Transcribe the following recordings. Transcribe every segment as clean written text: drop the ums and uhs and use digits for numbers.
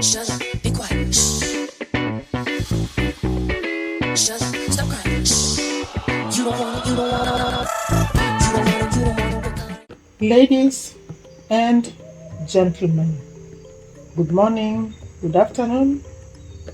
Shut up, be quiet. Shh. Shut up, stop crying. Shh. You don't wanna, you don't wanna, you don't wanna, you don't wanna wake up. Ladies and gentlemen, good morning, good afternoon,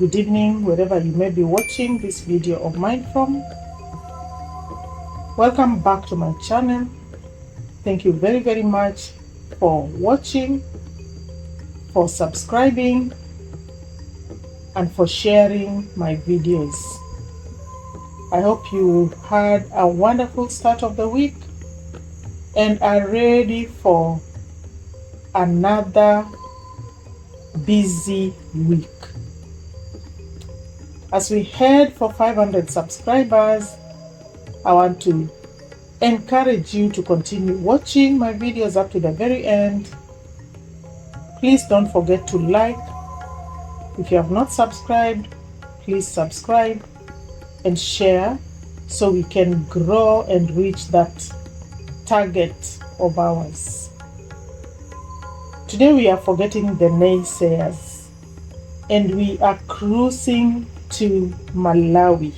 good evening, wherever you may be watching this video of mine from. Welcome back to my channel. Thank you very, very much for watching, for subscribing, and for sharing my videos. I hope you had a wonderful start of the week and are ready for another busy week. As we head for 500 subscribers, I want to encourage you to continue watching my videos up to the very end. Please don't forget to like. If you have not subscribed, please subscribe and share so we can grow and reach that target of ours. Today we are forgetting the naysayers and we are cruising to Malawi.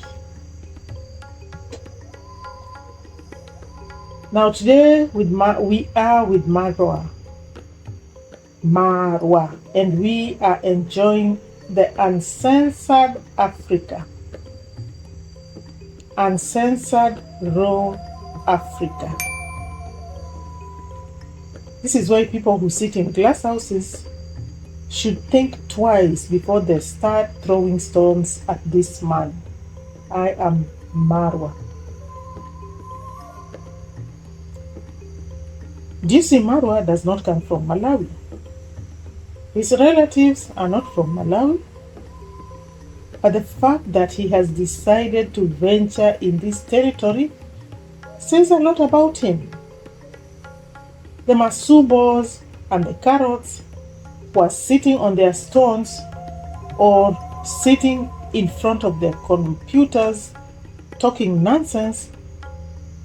Now today we are with Marwa, and we are enjoying the uncensored Africa, uncensored raw Africa. This is why people who sit in glass houses should think twice before they start throwing stones at this man. I am Marwa. Do you see, Marwa does not come from Malawi. His relatives are not from Malawi. But the fact that he has decided to venture in this territory says a lot about him. The Masubos and the Carrots who are sitting on their stones or sitting in front of their computers talking nonsense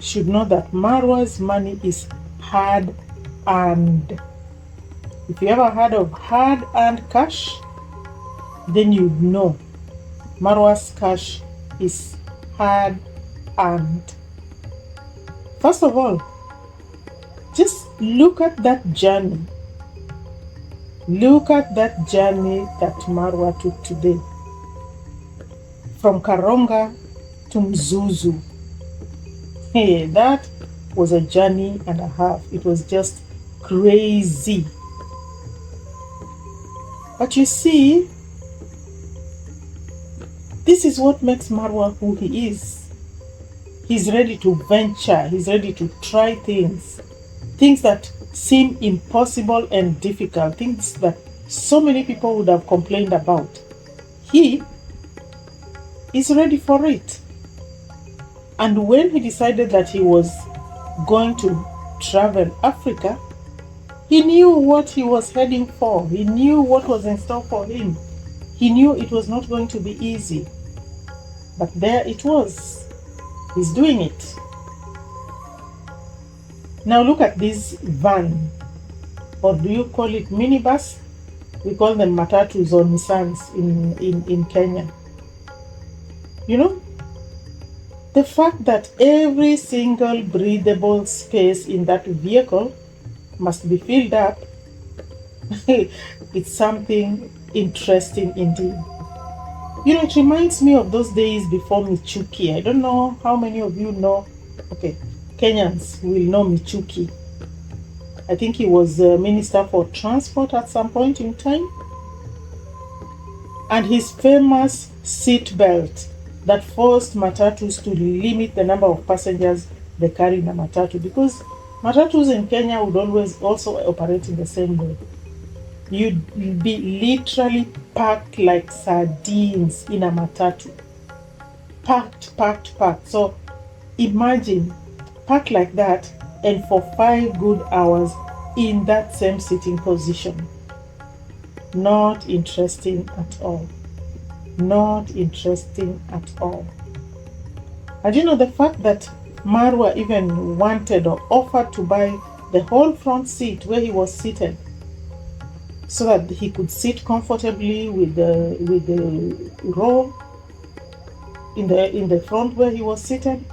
should know that Marwa's money is hard-earned. If you ever heard of hard-earned cash, then you know Marwa's cash is hard-earned. First of all, just look at that journey. Look at that journey that Marwa took today. From Karonga to Mzuzu. Hey, that was a journey and a half. It was just crazy. But you see, this is what makes Marwa who he is. He's ready to venture. He's ready to try things. Things that seem impossible and difficult. Things that so many people would have complained about. He is ready for it. And when he decided that he was going to travel Africa, he knew what he was heading for. He knew what was in store for him. He knew it was not going to be easy. But there it was. He's doing it. Now look at this van, or do you call it minibus? We call them matatus or Nissans in Kenya. You know, the fact that every single breathable space in that vehicle must be filled up, it's something interesting indeed. You know, it reminds me of those days before Michuki. I don't know how many of you know. Okay, Kenyans will know Michuki. I think he was a minister for transport at some point in time. And his famous seat belt that forced matatus to limit the number of passengers they carry in a matatu, because matatus in Kenya would always also operate in the same way. You'd be literally packed like sardines in a matatu. Packed. So imagine, packed like that and for 5 good hours in that same sitting position. Not interesting at all. Not interesting at all. And you know, the fact that Marwa even wanted or offered to buy the whole front seat where he was seated so that he could sit comfortably with the row in the front where he was seated.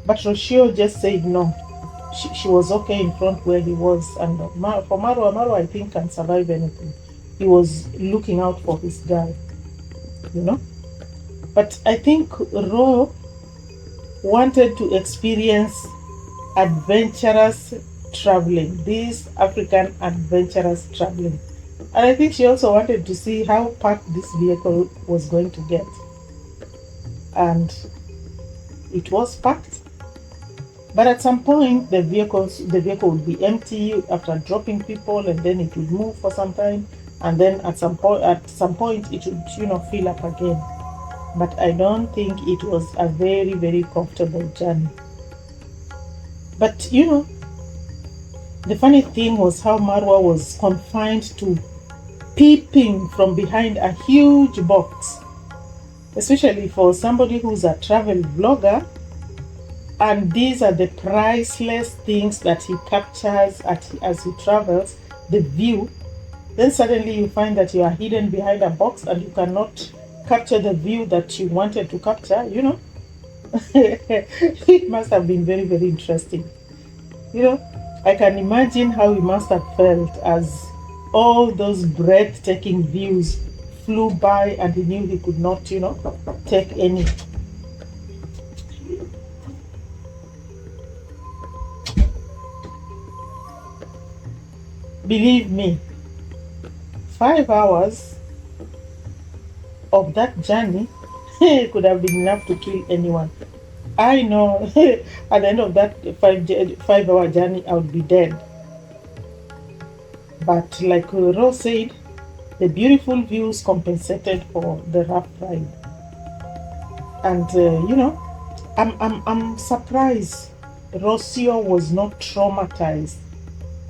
But Roshio just said no. She was okay in front where he was. And for Marwa, I think can survive anything. He was looking out for his guy, you know. But I think Ro wanted to experience adventurous traveling, this African adventurous traveling. And I think she also wanted to see how packed this vehicle was going to get. And it was packed. But at some point, the vehicle would be empty after dropping people, and then it would move for some time, and then at some point, it would fill up again. But I don't think it was a very, very comfortable journey. But the funny thing was how Marwa was confined to peeping from behind a huge box, especially for somebody who's a travel blogger. And these are the priceless things that he captures as he travels, the view. Then suddenly you find that you are hidden behind a box and you cannot capture the view that you wanted to capture. It must have been very, very interesting. I can imagine how he must have felt as all those breathtaking views flew by and he knew he could not, take any. Believe me, 5 hours of that journey could have been enough to kill anyone. I know at the end of that 5 hour journey, I would be dead. But like Rose said, the beautiful views compensated for the rough ride. And I'm surprised Rocio was not traumatized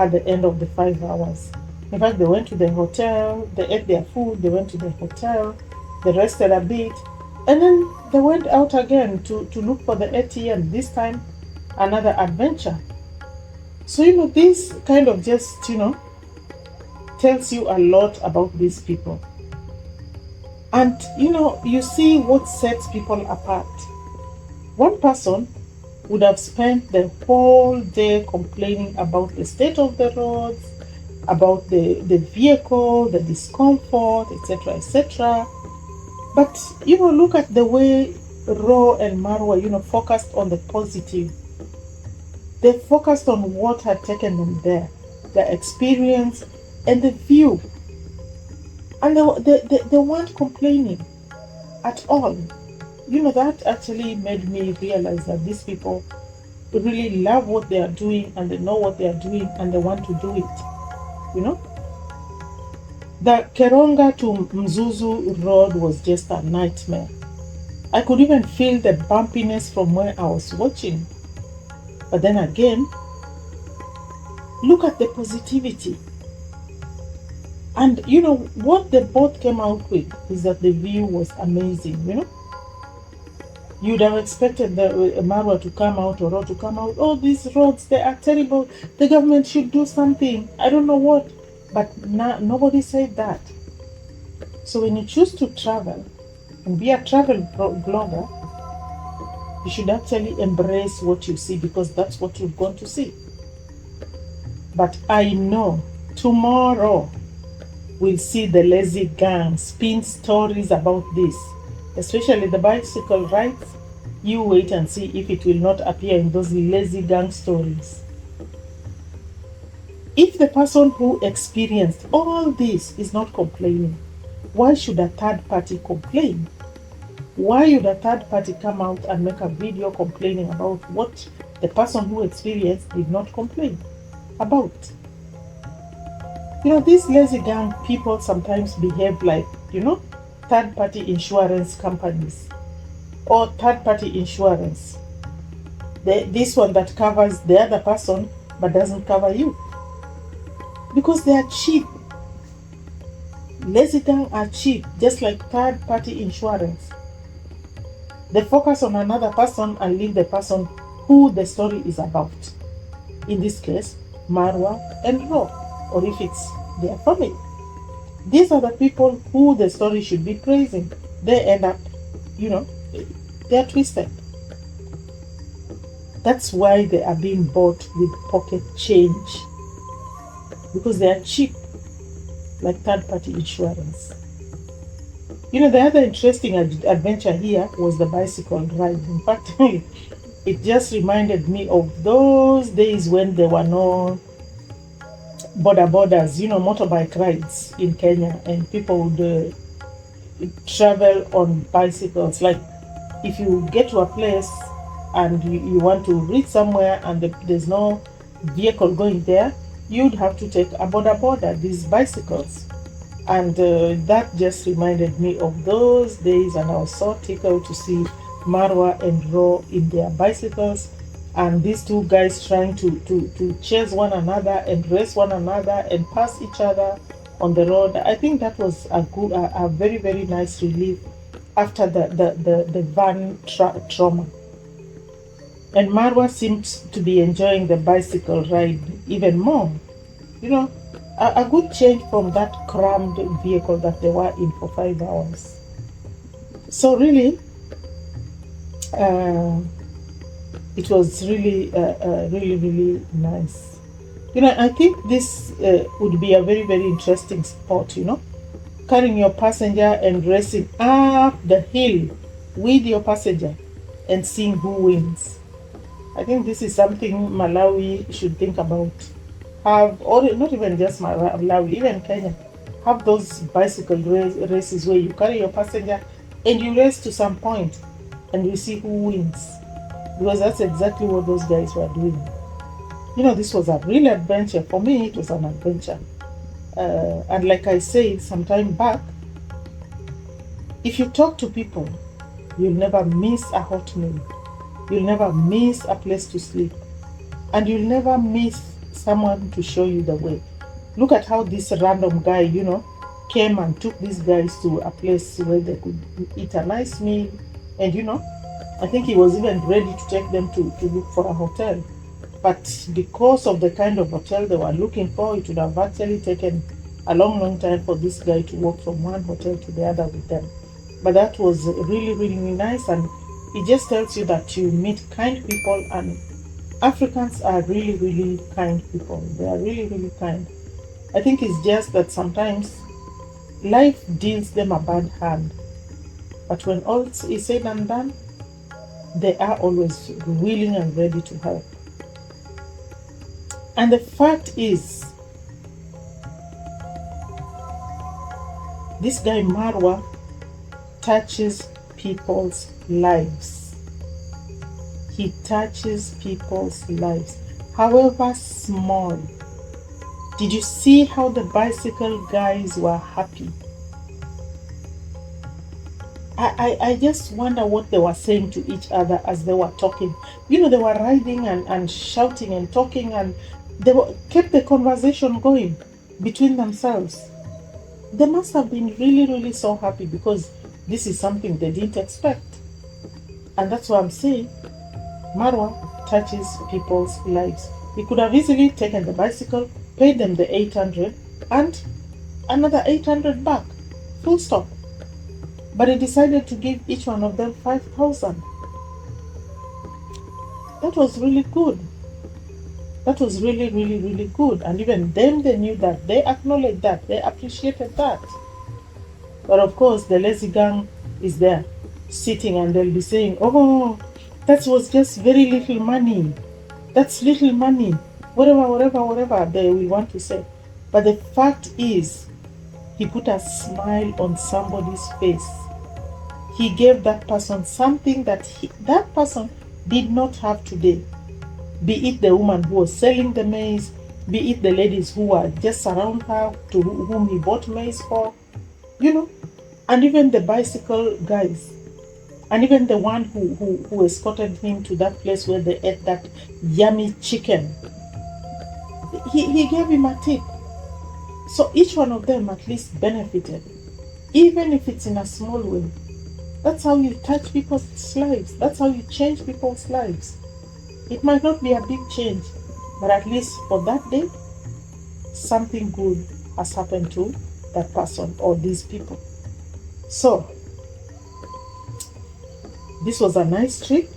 at the end of the 5 hours. In fact, they went to the hotel, they ate their food, they went to the hotel, they rested a bit, and then they went out again to look for the ATM, this time another adventure. So, this kind of just, tells you a lot about these people. And, you see what sets people apart. One person would have spent the whole day complaining about the state of the roads, about the vehicle, the discomfort, etc., etc. But, look at the way Ro and Marwa, focused on the positive. They focused on what had taken them there, their experience and the view. And they weren't complaining at all. That actually made me realize that these people really love what they are doing and they know what they are doing and they want to do it. The Keronga to Mzuzu road was just a nightmare. I could even feel the bumpiness from where I was watching. But then again, look at the positivity. And what they both came out with is that the view was amazing. You'd have expected the Marwa to come out or Ro to come out. Oh, these roads, they are terrible. The government should do something. I don't know what. But nobody said that. So when you choose to travel and be a travel blogger, you should actually embrace what you see because that's what you're going to see. But I know tomorrow we'll see the lazy gang spin stories about this, especially the bicycle rides. You wait and see if it will not appear in those lazy gang stories. If the person who experienced all this is not complaining, why should a third party complain? Why would a third party come out and make a video complaining about what the person who experienced did not complain about? These lazy gang people sometimes behave like, third party insurance companies or third party insurance. This one that covers the other person but doesn't cover you. Because they are cheap. Lazy gang are cheap, just like third party insurance. They focus on another person and leave the person who the story is about. In this case, Marwa and Ro, or if it's their family. These are the people who the story should be praising. They end up, you know, they're twisted. That's why they are being bought with pocket change, because they are cheap, like third party insurance. The other interesting adventure here was the bicycle ride. In fact, it just reminded me of those days when there were no borders, motorbike rides in Kenya, and people would travel on bicycles. Like if you get to a place and you want to reach somewhere and there's no vehicle going there, you'd have to take a border, these bicycles. And that just reminded me of those days, and I was so tickled to see Marwa and Ro in their bicycles, and these two guys trying to chase one another and race one another and pass each other on the road. I think that was a very, very nice relief after the van trauma. And Marwa seems to be enjoying the bicycle ride even more. You know, a good change from that crammed vehicle that they were in for 5 hours. So really, it was really, really nice. I think this would be a very, very interesting sport, carrying your passenger and racing up the hill with your passenger and seeing who wins. I think this is something Malawi should think about. Or not even just Malawi, even Kenya, have those bicycle races where you carry your passenger and you race to some point and you see who wins. Because that's exactly what those guys were doing. This was a real adventure. For me, it was an adventure. And like I said some time back, if you talk to people, you'll never miss a hot meal. You'll never miss a place to sleep. And you'll never miss someone to show you the way. Look at how this random guy, came and took these guys to a place where they could eat a nice meal. And, I think he was even ready to take them to look for a hotel. But because of the kind of hotel they were looking for, it would have actually taken a long, long time for this guy to walk from one hotel to the other with them. But that was really, really nice. And it just tells you that you meet kind people, and Africans are really, really kind people. They are really, really kind. I think it's just that sometimes life deals them a bad hand. But when all is said and done, they are always willing and ready to help. And the fact is, this guy Marwa touches people's lives. He touches people's lives, however small. Did you see how the bicycle guys were happy? I just wonder what they were saying to each other as they were talking. They were riding and shouting and talking, and they kept the conversation going between themselves. They must have been really, really so happy, because this is something they didn't expect. And that's what I'm saying. Marwa touches people's lives. He could have easily taken the bicycle, paid them the 800 and another 800 back. Full stop. But he decided to give each one of them 5,000. That was really good. That was really, really, really good. And even them, they knew that. They acknowledged that. They appreciated that. But of course, the lazy gang is there, sitting, and they'll be saying, oh, that was just very little money. That's little money. Whatever they will want to say. But the fact is, he put a smile on somebody's face. He gave that person something that that person did not have today. Be it the woman who was selling the maize, be it the ladies who were just around her, to whom he bought maize for, and even the bicycle guys, and even the one who escorted him to that place where they ate that yummy chicken. He gave him a tip. So each one of them at least benefited, even if it's in a small way. That's how you touch people's lives. That's how you change people's lives. It might not be a big change, but at least for that day, something good has happened to that person or these people. So this was a nice trip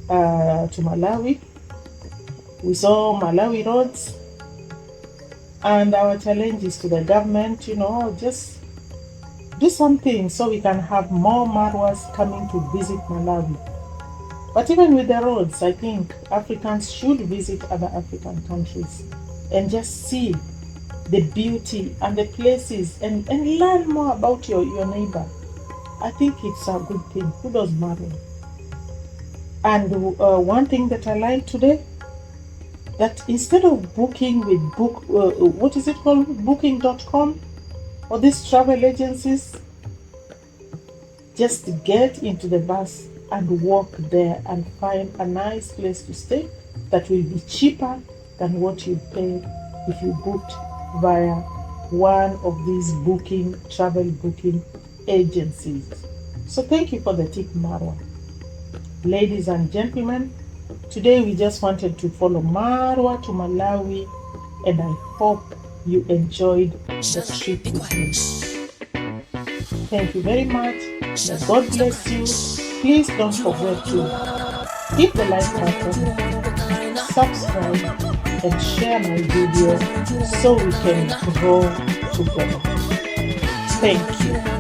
to Malawi. We saw Malawi roads, and our challenge is to the government, just do something so we can have more Marwas coming to visit Malawi. But even with the roads, I think Africans should visit other African countries and just see the beauty and the places and learn more about your neighbor. I think it's a good thing. Kudos, Marwa. And one thing that I like today, that instead of booking with what is it called, booking.com or these travel agencies, just get into the bus and walk there and find a nice place to stay that will be cheaper than what you pay if you booked via one of these travel booking agencies. So thank you for the tip, Marwa. Ladies and gentlemen, today we just wanted to follow Marwa to Malawi, and I hope you enjoyed the trip with me. Thank you very much. May God bless you. Please don't forget to hit the like button, subscribe, and share my video so we can grow together. Thank you.